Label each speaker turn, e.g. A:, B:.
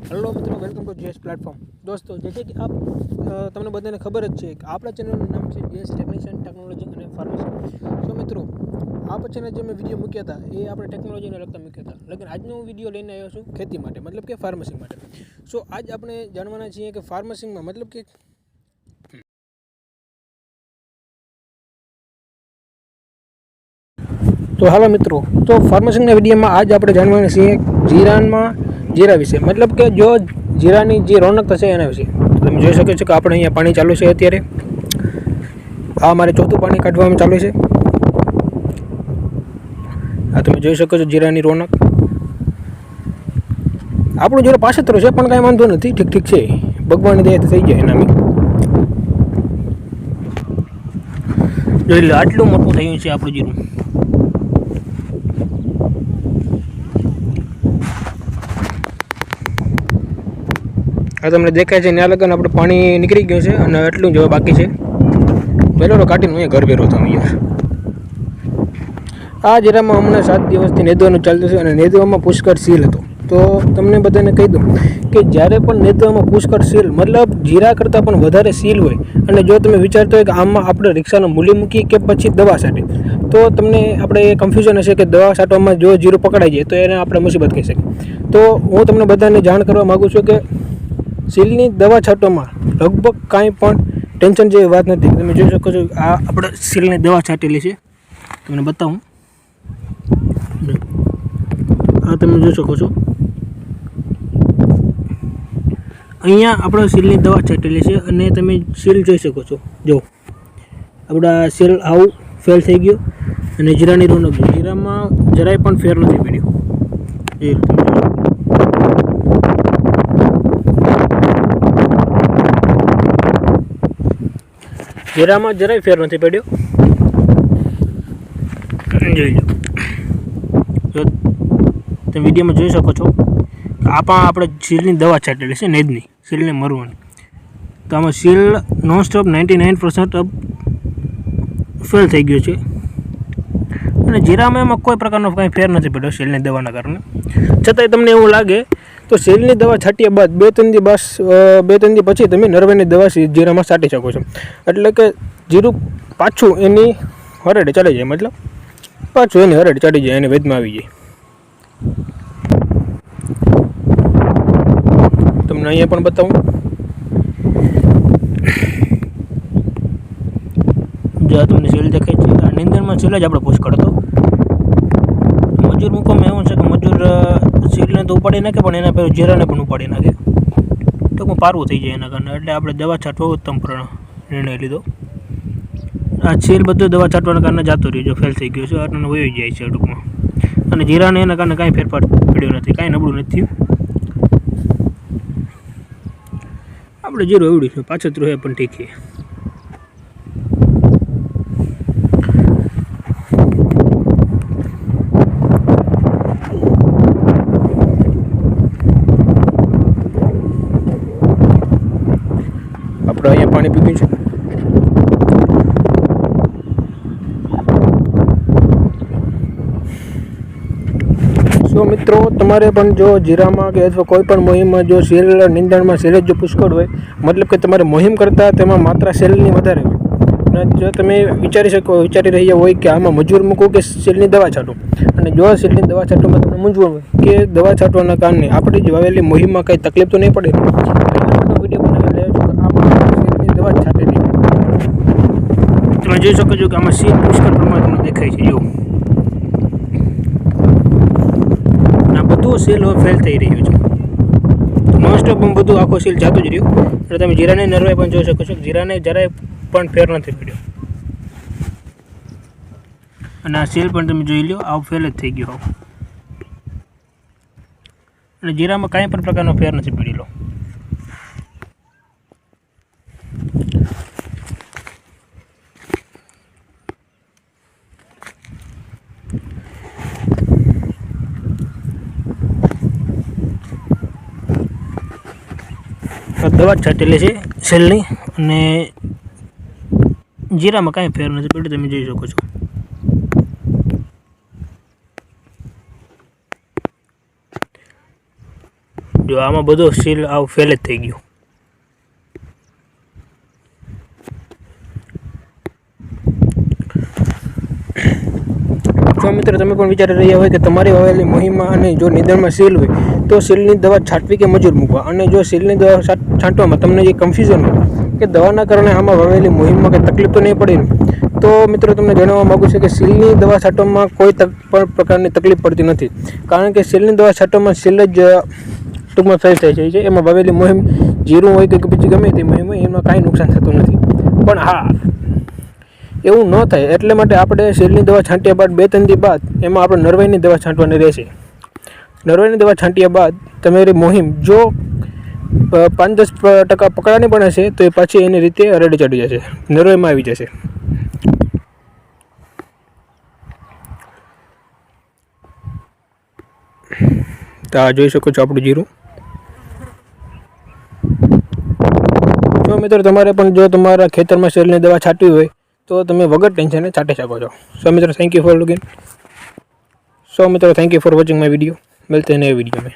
A: Hello મિત્રો, welcome to GS platform. દોસ્તો, જैसे कि आप તમને બધાને ખબર જ છે કે આપણા ચેનલનું નામ છે જીએસ ટેકનિશિયન ટેકનોલોજી અને ફાર્મસી. સો મિત્રો, આ પછીના જે મેં વિડીયો મૂક્યા હતા એ આપણે ટેકનોલોજીને લગતા મૂક્યા હતા, લેकिन આજનો હું વિડીયો લઈને આવ્યો છું ખેતી માટે, મતલબ કે ફાર્મસી માટે. સો આજ આપણે જાણવાના છીએ કે ફાર્મસીમાં મતલબ કે તો હાલો મિત્રો, તો ફાર્મસીના વિડીયોમાં આજ આપણે જાણવાના છીએ જીરા વિશે, મતલબ કે જો જીરાની જે રોનક થશે એના વિશે. તમે જોઈ શકો છો કે આપણે અહીંયા પાણી ચાલુ છે અત્યારે. આ મારે ચોથું પાણી કાઢવામાં ચાલુ છે. આ તમે જોઈ શકો છો જીરાની રોનક. આપણું જીરો પાછતરો છે પણ કાંઈ વાંધો નથી, ઠીક છે, ભગવાનની દયાથી થઈ જાય એના. જોઈ લો, આટલું મોટું થયું છે આપણું જીરું. આ તમને દેખાય છે ત્યાં લગન આપણે પાણી નીકળી ગયું છે અને એટલું જ બાકી છે. પહેલો કાઢીને અહીંયા ઘર ભેરો થયું યાર. આ જીરામાં હમણાં 7 દિવસથી નેદવાનું ચાલતું છે અને નેદવામાં પુષ્કળ સીલ હતો. તો તમને બધાને કહી દઉં કે જ્યારે પણ નેદવામાં પુષ્કળ સીલ મતલબ જીરા કરતાં પણ વધારે સીલ હોય અને જો તમે વિચારતો હોય કે આમાં આપણે રિક્ષાનું મૂલ્ય મૂકીએ કે પછી દવા છાંટીએ, તો તમને આપણે એ કન્ફ્યુઝન હશે કે દવા છાંટવામાં જો જીરું પકડાઈ જાય તો એને આપણે મુસીબત કહી શકીએ. તો હું તમને બધાને જાણ કરવા માગું છું કે સીલની દવા છાંટવામાં લગભગ કાંઈ પણ ટેન્શન જેવી વાત નથી. તમે જોઈ શકો છો આ આપણે સીલની દવા છાંટેલી છે, તમને બતાવું. આ તમે જોઈ શકો છો અહીંયા આપણે સીલની દવા છાંટેલી છે અને તમે સીલ જોઈ શકો છો. જો આપણા સીલ આવું ફેલ થઈ ગયો અને જીરાની રોનક, જીરામાં જરાય પણ ફેર નથી પડ્યો. જીરામાં જરાય ફેર નથી પડ્યો. જોઈ લો, જો તમે વિડીયોમાં જોઈ શકો છો આપણે સીલની દવા છાંટેલી છે, નેદની સીલને મરવાની. તો આમાં સીલ નોનસ્ટોપ 99% ફેલ થઈ ગયો છે અને જીરામાં એમાં કોઈ પ્રકારનો કાંઈ ફેર નથી પડ્યો સીલની દવાના કારણે. છતાંય તમને એવું લાગે તો સીલની દવા છાંટ્યા બાદ 2-3 દી પછી તમે નરવેની દવા જીરામાં છાંટી શકો છો. એટલે કે જીરું પાછું એની હરેડે ચાલી જાય, મતલબ પાછું એની હરેડે ચડી જાય, એને વેદમાં આવી જાય. તમને અહીંયા પણ બતાવું. જો તમને સીલ દેખાય છે, આ નીંદણમાં સીલ જ આપણે પુષ્કળ હતો. મજૂર મૂકવામાં એવું છે કે મજૂર સીલને તો ઉપાડી નાખે પણ એના પહેલાં જીરાને પણ ઉપાડી નાખે, ટૂંકમાં પારવું થઈ જાય એના કારણે. એટલે આપણે દવા છાંટવો ઉત્તમ નિર્ણય લીધો. આ સીલ બધું દવા છાંટવાના કારણે જતો રહ્યો, જો ફેલ થઈ ગયો છે અને વહી જાય છે ટૂંકમાં. અને જીરાને એના કારણે કાંઈ ફેરફાર પડ્યો નથી, કાંઈ નબળું નથી થયું. આપણે જીરું એવડું છે, પાછતરું છે પણ ઠીક છે. આપણે અહીંયા પાણી પીવું છે. તો મિત્રો, તમારે પણ જો જીરામાં કે અથવા કોઈ પણ મોહિમમાં જો સેલ નિંદણમાં સેલ જો પુષ્કળ હોય, મતલબ કે તમારે મોહિમ કરતાં તેમાં માત્રા સેલની વધારે હોય અને જો તમે વિચારી રહ્યા હોય કે આમાં મજૂર મૂકવું કે સેલની દવા છાંટું, અને જો સેલની દવા છાંટવામાં તમને મૂંઝવણ હોય કે દવા છાંટવાના કારણે આપણી જ વાવેલી મોહિમમાં કંઈ તકલીફ તો નહીં પડે, વિડીયો બનાવી લેજો કે આમાં સેલની દવા જ છાંટેલી. તમે જોઈ શકો છો કે આમાં સેલ પુષ્કળ પ્રમાણમાં દેખાય છે. જો બધું સેલ હવે ફેલ થઈ રહ્યું છે, નોનસ્ટોપ બધું આખો સેલ જતો જ રહ્યો. એટલે તમે જીરાને નરવે પણ જોઈ શકો છો, જીરાને જરાય પણ ફેર નથી પડ્યો અને આ સેલ પણ તમે જોઈ લો, આવું ફેલ જ થઈ ગયો અને જીરામાં કાંઈ પણ પ્રકારનો ફેર નથી પડેલો. દવા છાંટેલી છે સેલની અને જીરામાં કાંઈ ફેર નથી પડ્યું, તમે જોઈ શકો છો. જો આમાં બધો સીલ આવું ફેલ જ થઈ ગયું. જો મિત્રો તમે પણ વિચારી રહ્યા હોય કે તમારી વાવેલી મોહિમમાં અને જો નિંદણમાં સીલ હોય તો સીલની દવા છાંટવી કે મજૂર મૂકવા, અને જો સીલની દવા છાંટવામાં તમને જે કન્ફ્યુઝન હોય કે દવાના કારણે આમાં વાવેલી મોહિમમાં કંઈ તકલીફ તો નહીં પડી ને, તો મિત્રો તમને જણાવવા માગું છું કે સીલની દવા છાંટવામાં કોઈ પણ પ્રકારની તકલીફ પડતી નથી. કારણ કે સીલની દવા છાંટવામાં સીલ જ ટૂંકમાં ફેલ થઈ જાય છે. એમાં વાવેલી મોહિમ જીરું હોય કે પછી ગમે તે મોહિમ હોય એમાં કાંઈ નુકસાન થતું નથી. પણ હા, એવું ન થાય એટલે માટે આપણે સીલની દવા છાંટ્યા બાદ 2-3 દી બાદ એમાં આપણે નરવાઈની દવા છાંટવાની રહેશે. નરવાઈની દવા છાંટ્યા બાદ તમારી મોહિમ જો 5-10% પકડાની પણ હશે તો એ પાછી એની રીતે રેડી ચડી જશે, નરવાઈમાં આવી જશે. તો આ જોઈ શકો છો આપણું જીરું. જો મિત્રો તમારે પણ જો તમારા ખેતરમાં સીલની દવા છાંટવી હોય તો તમે વગર ટેન્શને છાંટી શકો છો. સો મિત્રો થેન્ક યુ ફॉर लुकिंग. सो मित्रों thank you for watching my video. मिलते हैं नए वीडियो में.